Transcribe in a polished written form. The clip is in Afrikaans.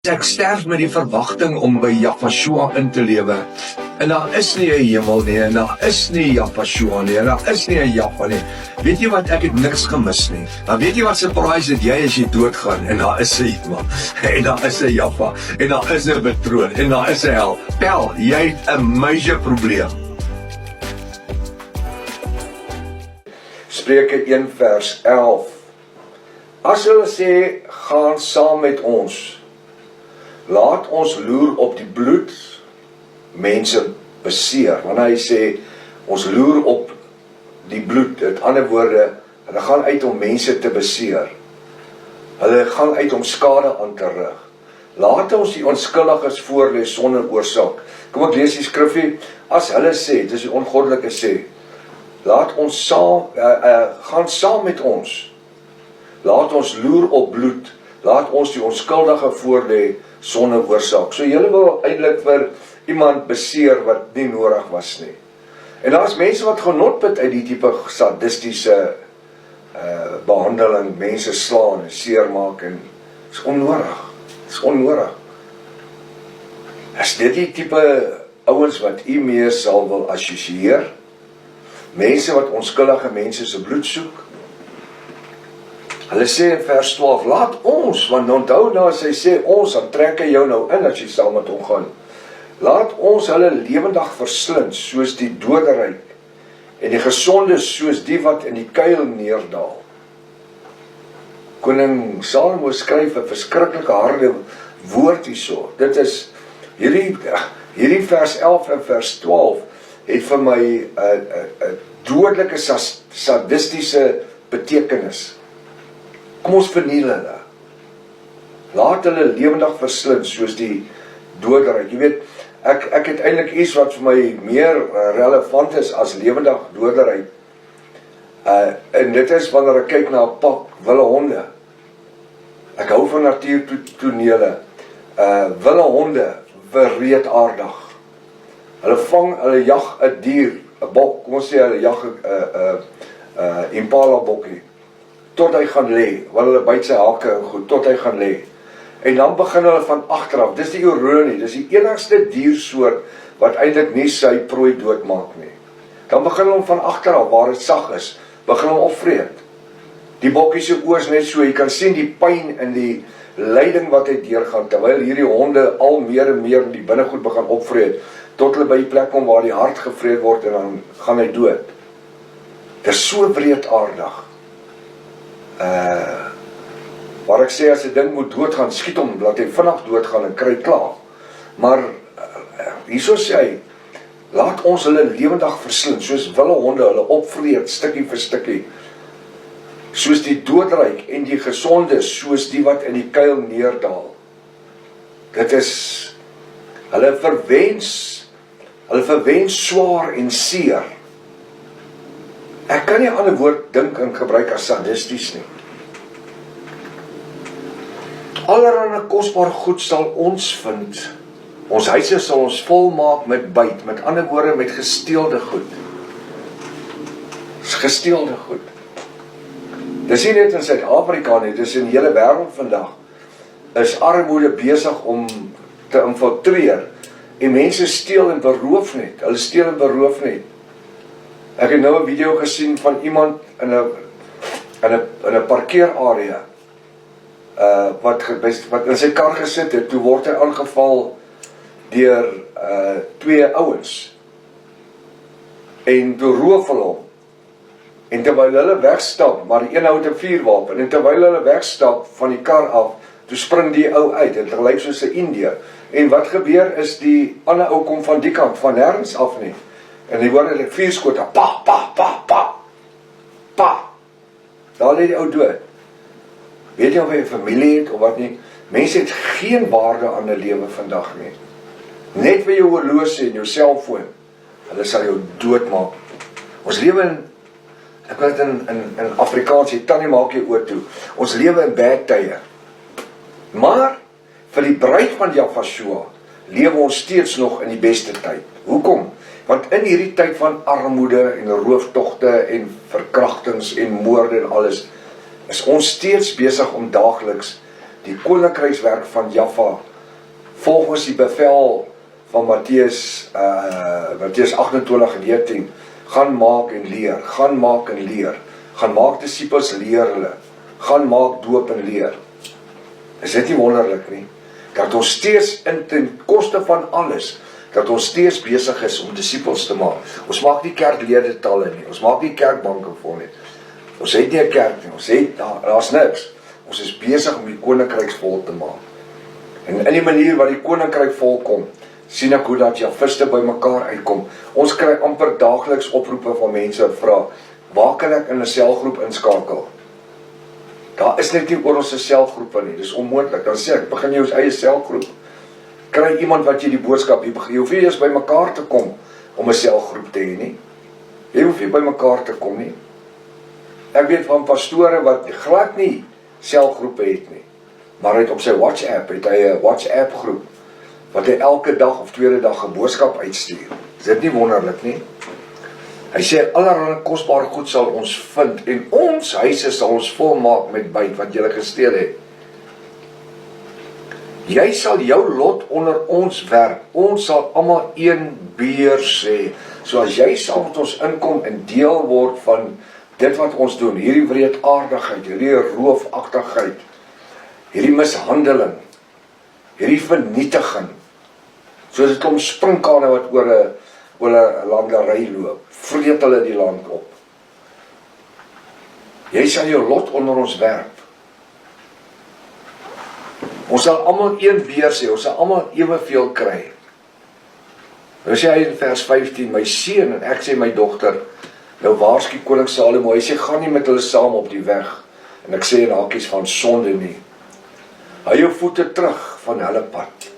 Ek sterf met die verwagting om by Yahshua in te lewe. En daar is nie 'n hemel nie, en daar is nie Yahshua nie, en daar is nie 'n Jahwe nie. Weet jy wat, ek het niks gemis nie. Maar weet jy wat surprise het jy as jy doodgaan, en daar is 'n hemel, en daar is 'n Jahwe, en daar is 'n betroon, en daar is 'n hel. Tel, jy het 'n major probleem. Spreuke 1 vers 11. As hulle sê, gaan saam met ons, laat ons loer op die bloed, mense beseer. Wanneer hy sê, ons loer op die bloed, met ander woorde, hulle gaan uit om mense te beseer. Hulle gaan uit om skade aan te rig. Laat ons die onskuldiges voorlê sonder oorsaak. Kom ek lees die skrifgie. As hulle sê, dis die ongoddelike sê, laat ons gaan saam met ons. Laat ons loer op bloed. Laat ons die onskuldige voorlê sonder oorsaak. So julle wil eintlik vir iemand beseer wat nie nodig was nie. En daar is mense wat genot put uit die tipe sadistiese behandeling, mense slaan en seermaak, en is onnodig. Is onnodig. Is dit die tipe ouens wat u mee sal wil assosieer? Mense wat onskuldige mense se bloed soek? Hulle sê in vers 12, laat ons, want onthou nou as hy sê ons, dan trek hy jou nou in as jy saam met hom gaan. Laat ons hulle lewendig verslind, soos die doderyk, en die gesonde soos die wat in die kuil neerdaal. Koning Salomo skryf 'n verskriklike harde woord hierso. Dit is, hierdie vers 11 en vers 12, het vir my 'n dodelike sadistiese betekenis. Kom ons verniel hulle. Laat hulle lewendig verslind soos die doderyk. Jy weet, ek het eintlik iets wat vir my meer relevant is as lewendig doderyk. En dit is wanneer ek kyk na 'n pak wilde honde. Ek hou van natuurtonele. Wilde honde, wreedaardig. Hulle jag 'n dier, 'n bok, kom ons sê hulle jag 'n impala bokkie, tot hy gaan lê, want hulle byt sy hake en goed, tot hy gaan lê. En dan begin hulle van agteraf, dis die ironie, dis die enigste diersoort wat eintlik nie sy prooi doodmaak nie. Dan begin hulle van agteraf, waar dit sag is, begin hom opvreet. Die bokkie se oors net so, jy kan sien die pyn en die lyding wat hy deurgaan, terwyl hierdie honde al meer en meer die binnegoed begin opvreet, tot hulle by die plek kom waar die hart gevreet word en dan gaan hy dood. Dit is so wreedaardig. Waar ek sê, as 'n ding moet doodgaan, skiet hom, laat hy vinnig doodgaan en kry klaar. Maar hierso sê hy, laat ons hulle lewendig verslind, soos wilde honde hulle opvreet, stukkie vir stukkie. Soos die doodryk en die gesonde, soos die wat in die kuil neerdaal. Dit is, hulle verwens swaar en seer. Ek kan nie 'n ander woord dink en gebruik as sadisties nie. Allerhande kosbaar goed sal ons vind. Ons huise sal ons volmaak met byt, met ander woorde met gesteelde goed. Gesteelde goed. Dis nie net in Suid-Afrika nie, dis in die hele wêreld vandag. Is armoede besig om te infiltreer. En mense steel en beroof net. Hulle steel en beroof net. Ek het nou 'n video gesien van iemand in 'n parkeerarea wat in sy kar gesit het. Toe word hy aangeval deur 2 ouens. En toe roof hulle hom. En terwyl hulle wegstap, maar die een hou 'n vuurwapen, en terwyl hulle wegstap van die kar af, toe spring die ou uit, en dit lyk soos 'n Indiër. En wat gebeur is, die ander ou kom van die kant, van nêrens af nie. En die hoor hulle 4 skote, pa, pa, pa, pa, pa. Daar lê die ou dood. Weet jy of hy 'n familie het of wat nie? Mense het geen waarde aan 'n lewe vandag nie. Net vir jou horlosie en jou selfoon, hulle sal jou doodmaak. Ons lewe in, ek wil dit in Afrikaans sê, tannie maak jou oor toe. Ons lewe in bad tye. Maar vir die bruid van Yahshua lewe ons steeds nog in die beste tyd. Hoekom? Want in hierdie tyd van armoede en rooftogte en verkrachtings en moorde en alles, is ons steeds besig om daagliks die koninkrykswerk van Jahwe volgens die bevel van Matteus 28:19, gaan maak en leer, gaan maak en leer, gaan maak disippels, leer hulle, gaan maak doop en leer. Is dit nie wonderlik nie? Dat ons steeds ten koste van alles, dat ons steeds besig is om disippels te maak. Ons maak nie kerkledetalle nie, ons maak nie kerkbanke vol nie. Ons het nie 'n kerk nie, ons het, daar's niks. Ons is besig om die koninkryk vol te maak. En in die manier wat die koninkryk volkom, sien ek hoe dat javiste by mekaar uitkom. Ons kry amper daagliks oproepe van mense vra, waar kan ek in 'n selgroep inskakel? Daar is net nie oor ons selgroepe nie, dis onmoontlik. Dan sê ek, begin jou eie selgroep. Kry iemand wat jy die boodskap, jy hoef nie eers by mekaar te kom om 'n selgroep te hê nie. Jy hoef nie by mekaar te kom nie. Ek weet van pastore wat glad nie selgroepe het nie, maar hy het op sy WhatsApp, het hy 'n WhatsApp groep, wat hy elke dag of tweede dag 'n boodskap uitstuur. Is dit nie wonderlik nie? Hy sê, allerlei kosbare goed sal ons vind, en ons huise sal ons volmaak met byt wat julle gesteel het. Jy sal jou lot onder ons werp, ons sal almal een beer sê. So as jy saam met ons inkom en deel word van dit wat ons doen, hierdie wreedaardigheid, hierdie roofagtigheid, hierdie mishandeling, hierdie vernietiging, soos 'n klomp sprinkane wat oor 'n landery loop, vreet hulle die land op. Jy sal jou lot onder ons werp. Ons sal almal een beer sê, ons sal almal eweveel kry. Nou sê hy in vers 15, my seun, en ek sê my dogter, nou waarsku koning Salomo, hy sê, gaan nie met hulle saam op die weg, en ek sê in hakies van sonde nie. Hou jou voete terug van hulle pad.